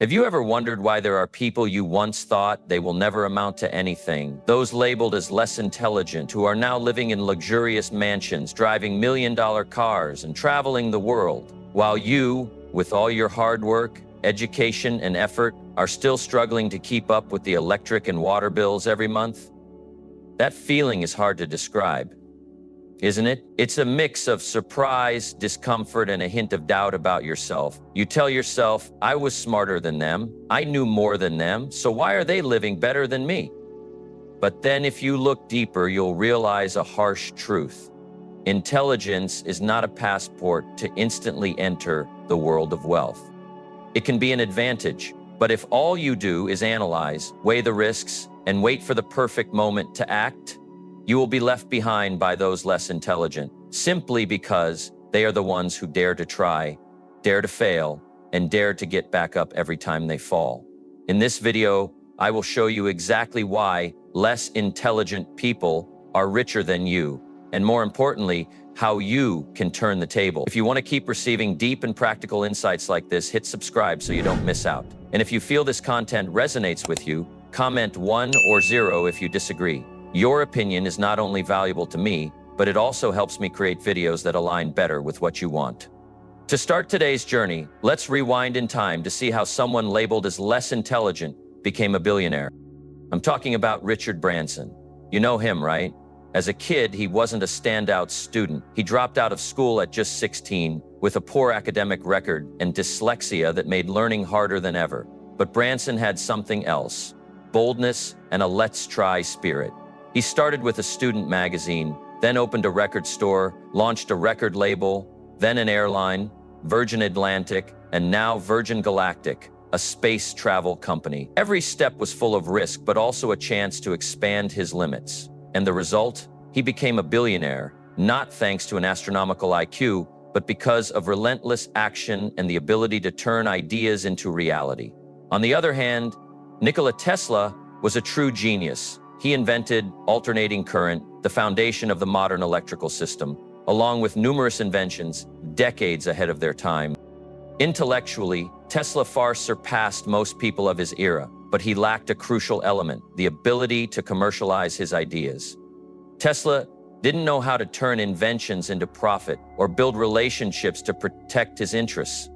Have you ever wondered why there are people you once thought they will never amount to anything, those labeled as less intelligent, who are now living in luxurious mansions, driving million-dollar cars, and traveling the world, while you, with all your hard work, education, and effort, are still struggling to keep up with the electric and water bills every month? That feeling is hard to describe, isn't it? It's a mix of surprise, discomfort, and a hint of doubt about yourself. You tell yourself, I was smarter than them, I knew more than them, so why are they living better than me? But then if you look deeper, you'll realize a harsh truth. Intelligence is not a passport to instantly enter the world of wealth. It can be an advantage, but if all you do is analyze, weigh the risks, and wait for the perfect moment to act, you will be left behind by those less intelligent, simply because they are the ones who dare to try, dare to fail, and dare to get back up every time they fall. In this video, I will show you exactly why less intelligent people are richer than you, and more importantly, how you can turn the table. If you want to keep receiving deep and practical insights like this, hit subscribe so you don't miss out. And if you feel this content resonates with you, comment 1 or 0 if you disagree. Your opinion is not only valuable to me, but it also helps me create videos that align better with what you want. To start today's journey, let's rewind in time to see how someone labeled as less intelligent became a billionaire. I'm talking about Richard Branson. You know him, right? As a kid, he wasn't a standout student. He dropped out of school at just 16 with a poor academic record and dyslexia that made learning harder than ever. But Branson had something else: boldness and a let's try spirit. He started with a student magazine, then opened a record store, launched a record label, then an airline, Virgin Atlantic, and now Virgin Galactic, a space travel company. Every step was full of risk, but also a chance to expand his limits. And the result? He became a billionaire, not thanks to an astronomical IQ, but because of relentless action and the ability to turn ideas into reality. On the other hand, Nikola Tesla was a true genius. He invented alternating current, the foundation of the modern electrical system, along with numerous inventions decades ahead of their time. Intellectually, Tesla far surpassed most people of his era, but he lacked a crucial element: the ability to commercialize his ideas. Tesla didn't know how to turn inventions into profit or build relationships to protect his interests.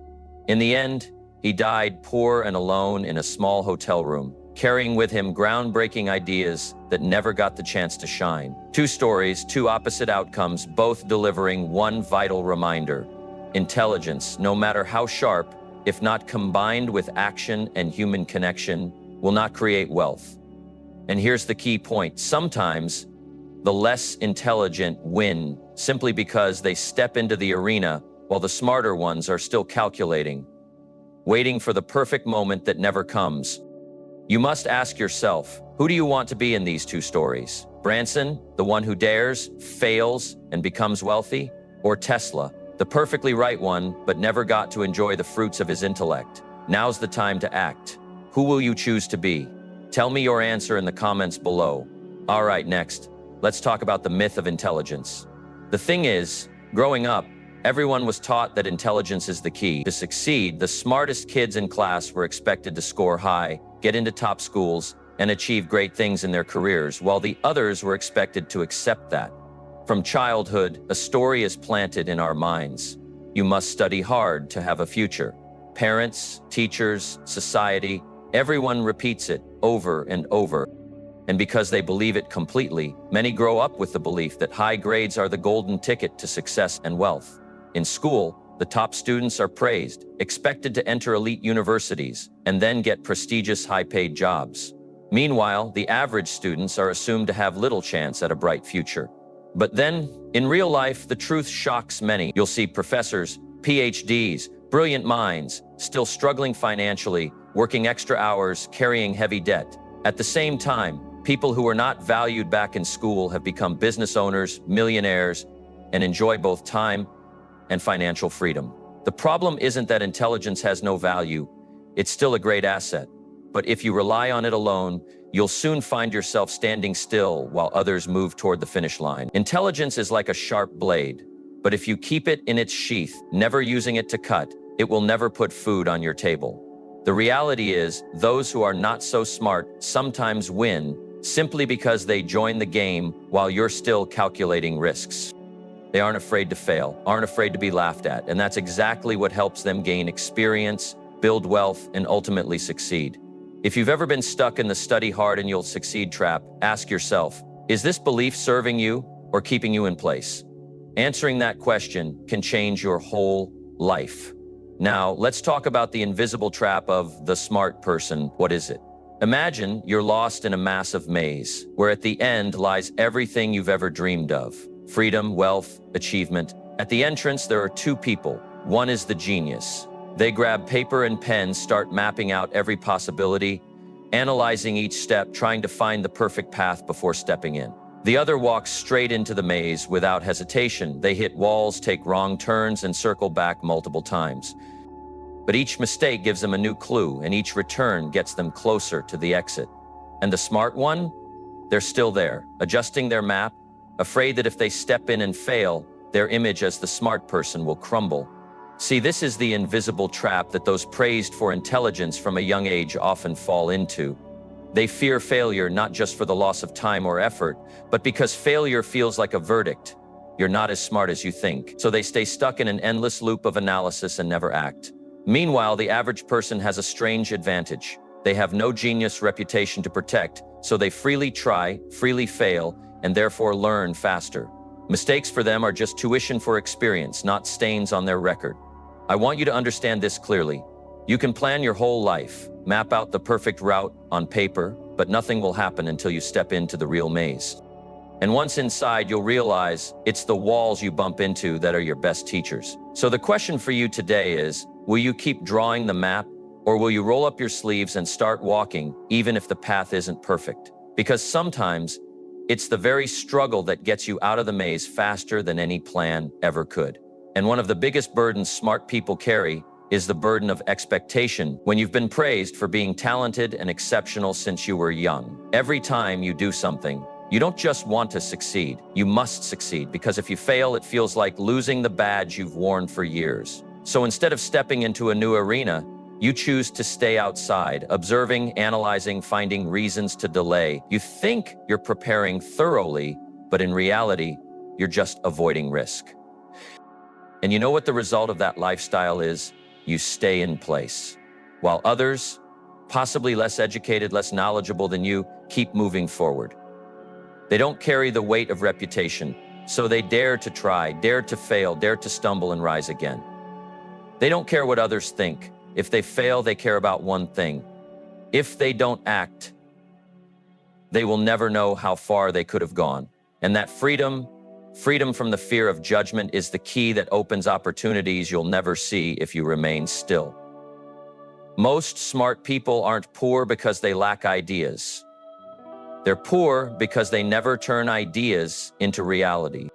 In the end, he died poor and alone in a small hotel room, carrying with him groundbreaking ideas that never got the chance to shine. Two stories, two opposite outcomes, both delivering one vital reminder: intelligence, no matter how sharp, if not combined with action and human connection, will not create wealth. And here's the key point: sometimes the less intelligent win simply because they step into the arena while the smarter ones are still calculating, waiting for the perfect moment that never comes. You must ask yourself, who do you want to be in these two stories? Branson, the one who dares, fails, and becomes wealthy? Or Tesla, the perfectly right one, but never got to enjoy the fruits of his intellect? Now's the time to act. Who will you choose to be? Tell me your answer in the comments below. All right, next, let's talk about the myth of intelligence. The thing is, growing up, everyone was taught that intelligence is the key. To succeed, the smartest kids in class were expected to score high, get into top schools, and achieve great things in their careers, while the others were expected to accept that. From childhood, a story is planted in our minds. You must study hard to have a future. Parents, teachers, society, everyone repeats it over and over. And because they believe it completely, many grow up with the belief that high grades are the golden ticket to success and wealth. In school, the top students are praised, expected to enter elite universities, and then get prestigious high-paid jobs. Meanwhile, the average students are assumed to have little chance at a bright future. But then, in real life, the truth shocks many. You'll see professors, PhDs, brilliant minds, still struggling financially, working extra hours, carrying heavy debt. At the same time, people who were not valued back in school have become business owners, millionaires, and enjoy both time and financial freedom. The problem isn't that intelligence has no value. It's still a great asset. But if you rely on it alone, you'll soon find yourself standing still while others move toward the finish line. Intelligence is like a sharp blade, but if you keep it in its sheath, never using it to cut, it will never put food on your table. The reality is, those who are not so smart sometimes win simply because they join the game while you're still calculating risks. They aren't afraid to fail, aren't afraid to be laughed at, and that's exactly what helps them gain experience, build wealth, and ultimately succeed. If you've ever been stuck in the study hard and you'll succeed trap, ask yourself, is this belief serving you or keeping you in place? Answering that question can change your whole life. Now, let's talk about the invisible trap of the smart person. What is it? Imagine you're lost in a massive maze, where at the end lies everything you've ever dreamed of. Freedom, wealth, achievement. At the entrance, there are two people. One is the genius. They grab paper and pen, start mapping out every possibility, analyzing each step, trying to find the perfect path before stepping in. The other walks straight into the maze without hesitation. They hit walls, take wrong turns, and circle back multiple times. But each mistake gives them a new clue, and each return gets them closer to the exit. And the smart one? They're still there, adjusting their map, afraid that if they step in and fail, their image as the smart person will crumble. See, this is the invisible trap that those praised for intelligence from a young age often fall into. They fear failure not just for the loss of time or effort, but because failure feels like a verdict. You're not as smart as you think. So they stay stuck in an endless loop of analysis and never act. Meanwhile, the average person has a strange advantage. They have no genius reputation to protect, so they freely try, freely fail, and therefore learn faster. Mistakes for them are just tuition for experience, not stains on their record. I want you to understand this clearly. You can plan your whole life, map out the perfect route on paper, but nothing will happen until you step into the real maze. And once inside, you'll realize it's the walls you bump into that are your best teachers. So the question for you today is, will you keep drawing the map, or will you roll up your sleeves and start walking, even if the path isn't perfect? Because sometimes, it's the very struggle that gets you out of the maze faster than any plan ever could. And one of the biggest burdens smart people carry is the burden of expectation when you've been praised for being talented and exceptional since you were young. Every time you do something, you don't just want to succeed, you must succeed, because if you fail, it feels like losing the badge you've worn for years. So instead of stepping into a new arena, you choose to stay outside, observing, analyzing, finding reasons to delay. You think you're preparing thoroughly, but in reality, you're just avoiding risk. And you know what the result of that lifestyle is? You stay in place, while others, possibly less educated, less knowledgeable than you, keep moving forward. They don't carry the weight of reputation, so they dare to try, dare to fail, dare to stumble and rise again. They don't care what others think. If they fail, they care about one thing. If they don't act, they will never know how far they could have gone. And that freedom from the fear of judgment is the key that opens opportunities you'll never see if you remain still. Most smart people aren't poor because they lack ideas. They're poor because they never turn ideas into reality.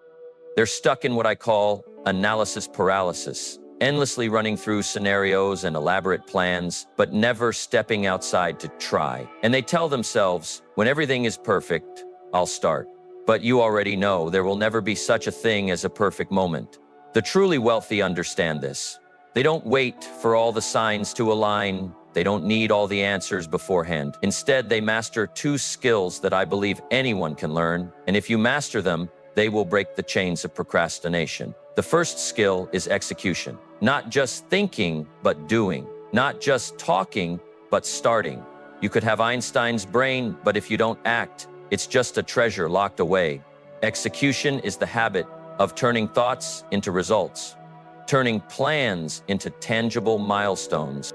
They're stuck in what I call analysis paralysis, endlessly running through scenarios and elaborate plans, but never stepping outside to try. And they tell themselves, when everything is perfect, I'll start. But you already know there will never be such a thing as a perfect moment. The truly wealthy understand this. They don't wait for all the signs to align. They don't need all the answers beforehand. Instead, they master two skills that I believe anyone can learn. And if you master them, they will break the chains of procrastination. The first skill is execution. Not just thinking, but doing. Not just talking, but starting. You could have Einstein's brain, but if you don't act, it's just a treasure locked away. Execution is the habit of turning thoughts into results, turning plans into tangible milestones.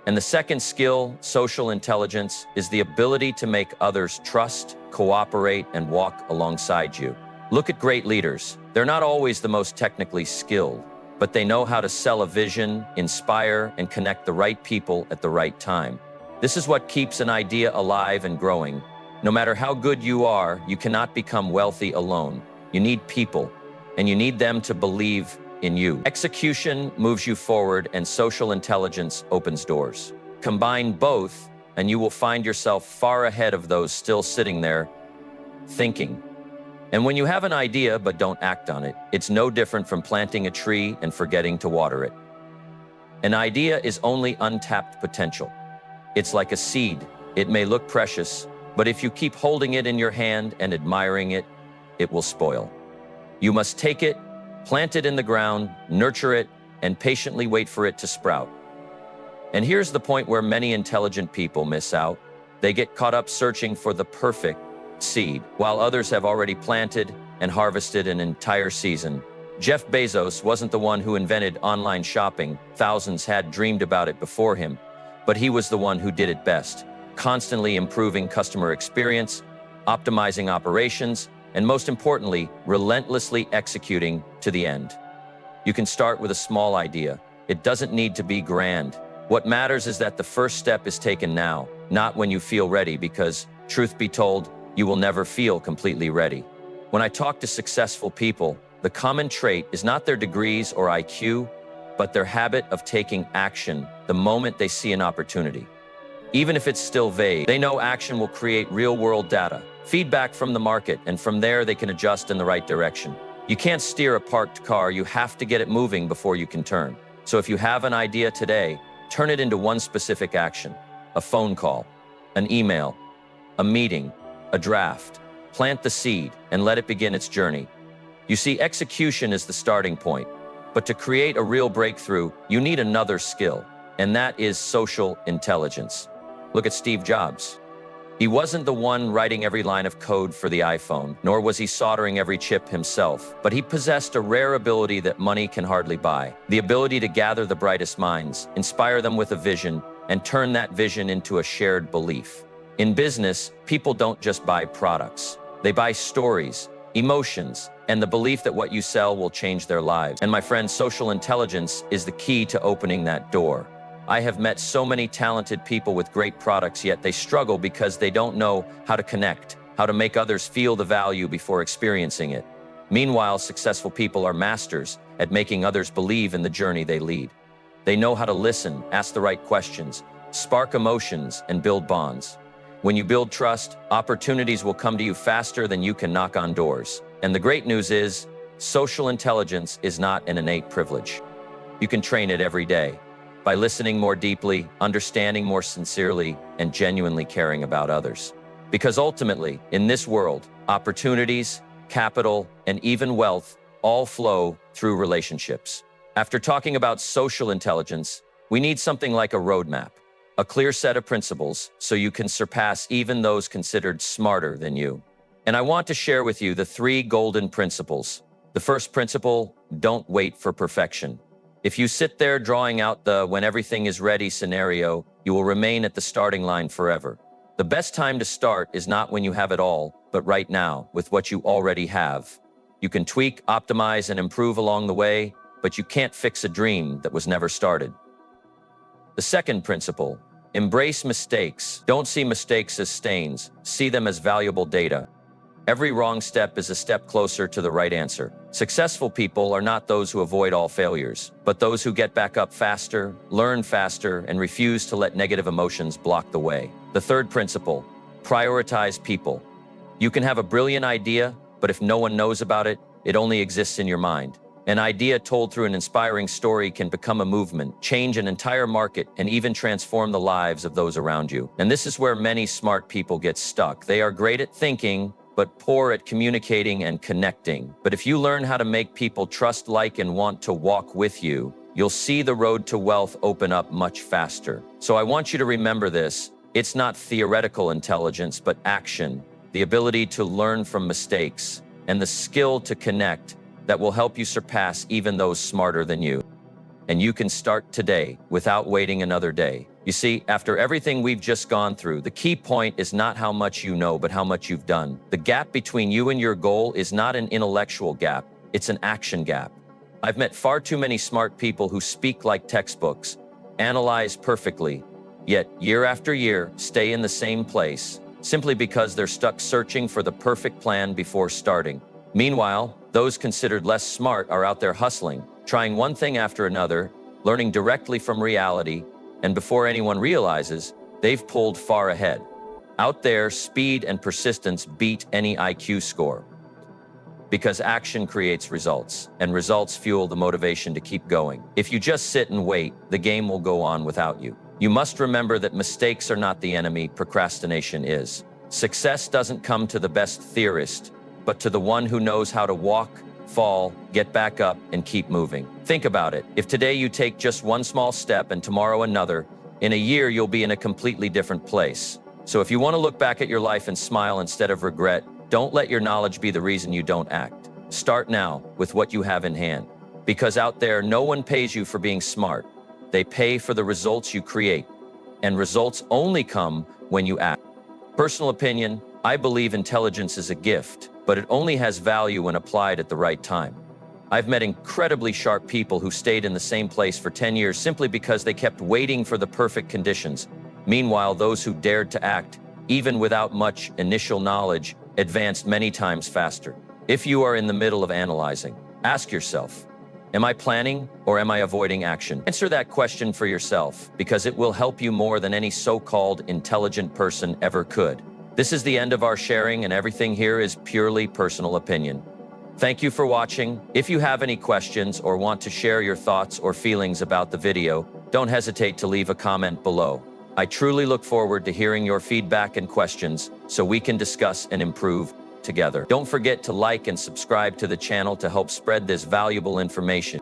And the second skill, social intelligence, is the ability to make others trust, cooperate, and walk alongside you. Look at great leaders. They're not always the most technically skilled, but they know how to sell a vision, inspire, and connect the right people at the right time. This is what keeps an idea alive and growing. No matter how good you are, you cannot become wealthy alone. You need people, and you need them to believe in you. Execution moves you forward, and social intelligence opens doors. Combine both, and you will find yourself far ahead of those still sitting there, thinking. And when you have an idea but don't act on it, it's no different from planting a tree and forgetting to water it. An idea is only untapped potential. It's like a seed. It may look precious, but if you keep holding it in your hand and admiring it, it will spoil. You must take it, plant it in the ground, nurture it, and patiently wait for it to sprout. And here's the point where many intelligent people miss out. They get caught up searching for the perfect seed, while others have already planted and harvested an entire season. Jeff Bezos wasn't the one who invented online shopping. Thousands had dreamed about it before him, but he was the one who did it best, constantly improving customer experience, optimizing operations, and most importantly, relentlessly executing to the end. You can start with a small idea. It doesn't need to be grand. What matters is that the first step is taken now, not when you feel ready, because, truth be told, you will never feel completely ready. When I talk to successful people, the common trait is not their degrees or IQ, but their habit of taking action the moment they see an opportunity. Even if it's still vague, they know action will create real-world data, feedback from the market, and from there they can adjust in the right direction. You can't steer a parked car, you have to get it moving before you can turn. So if you have an idea today, turn it into one specific action: a phone call, an email, a meeting, a draft. Plant the seed and let it begin its journey. You see, execution is the starting point, but to create a real breakthrough, you need another skill, and that is social intelligence. Look at Steve Jobs. He wasn't the one writing every line of code for the iPhone, nor was he soldering every chip himself, but he possessed a rare ability that money can hardly buy: the ability to gather the brightest minds, inspire them with a vision, and turn that vision into a shared belief. In business, people don't just buy products. They buy stories, emotions, and the belief that what you sell will change their lives. And my friend, social intelligence is the key to opening that door. I have met so many talented people with great products, yet they struggle because they don't know how to connect, how to make others feel the value before experiencing it. Meanwhile, successful people are masters at making others believe in the journey they lead. They know how to listen, ask the right questions, spark emotions, and build bonds. When you build trust, opportunities will come to you faster than you can knock on doors. And the great news is, social intelligence is not an innate privilege. You can train it every day by listening more deeply, understanding more sincerely, and genuinely caring about others. Because ultimately, in this world, opportunities, capital, and even wealth all flow through relationships. After talking about social intelligence, we need something like a roadmap, a clear set of principles so you can surpass even those considered smarter than you. And I want to share with you the 3 golden principles. The first principle: don't wait for perfection. If you sit there drawing out the "when everything is ready" scenario, you will remain at the starting line forever. The best time to start is not when you have it all, but right now, with what you already have. You can tweak, optimize, and improve along the way, but you can't fix a dream that was never started. The second principle: embrace mistakes. Don't see mistakes as stains, see them as valuable data. Every wrong step is a step closer to the right answer. Successful people are not those who avoid all failures, but those who get back up faster, learn faster, and refuse to let negative emotions block the way. The third principle: prioritize people. You can have a brilliant idea, but if no one knows about it, it only exists in your mind. An idea told through an inspiring story can become a movement, change an entire market, and even transform the lives of those around you. And this is where many smart people get stuck. They are great at thinking, but poor at communicating and connecting. But if you learn how to make people trust, like, and want to walk with you, you'll see the road to wealth open up much faster. So I want you to remember this. It's not theoretical intelligence, but action, the ability to learn from mistakes, and the skill to connect that will help you surpass even those smarter than you. And you can start today without waiting another day. You see, after everything we've just gone through, the key point is not how much you know, but how much you've done. The gap between you and your goal is not an intellectual gap, it's an action gap. I've met far too many smart people who speak like textbooks, analyze perfectly, yet year after year stay in the same place, simply because they're stuck searching for the perfect plan before starting. Meanwhile, those considered less smart are out there hustling, trying one thing after another, learning directly from reality, and before anyone realizes, they've pulled far ahead. Out there, speed and persistence beat any IQ score. Because action creates results, and results fuel the motivation to keep going. If you just sit and wait, the game will go on without you. You must remember that mistakes are not the enemy, procrastination is. Success doesn't come to the best theorist, but to the one who knows how to walk, fall, get back up, and keep moving. Think about it. If today you take just one small step and tomorrow another, in a year you'll be in a completely different place. So if you want to look back at your life and smile instead of regret, don't let your knowledge be the reason you don't act. Start now with what you have in hand. Because out there, no one pays you for being smart. They pay for the results you create. And results only come when you act. Personal opinion, I believe intelligence is a gift, but it only has value when applied at the right time. I've met incredibly sharp people who stayed in the same place for 10 years simply because they kept waiting for the perfect conditions. Meanwhile, those who dared to act, even without much initial knowledge, advanced many times faster. If you are in the middle of analyzing, ask yourself, am I planning or am I avoiding action? Answer that question for yourself, because it will help you more than any so-called intelligent person ever could. This is the end of our sharing, and everything here is purely personal opinion. Thank you for watching. If you have any questions or want to share your thoughts or feelings about the video, don't hesitate to leave a comment below. I truly look forward to hearing your feedback and questions so we can discuss and improve together. Don't forget to like and subscribe to the channel to help spread this valuable information.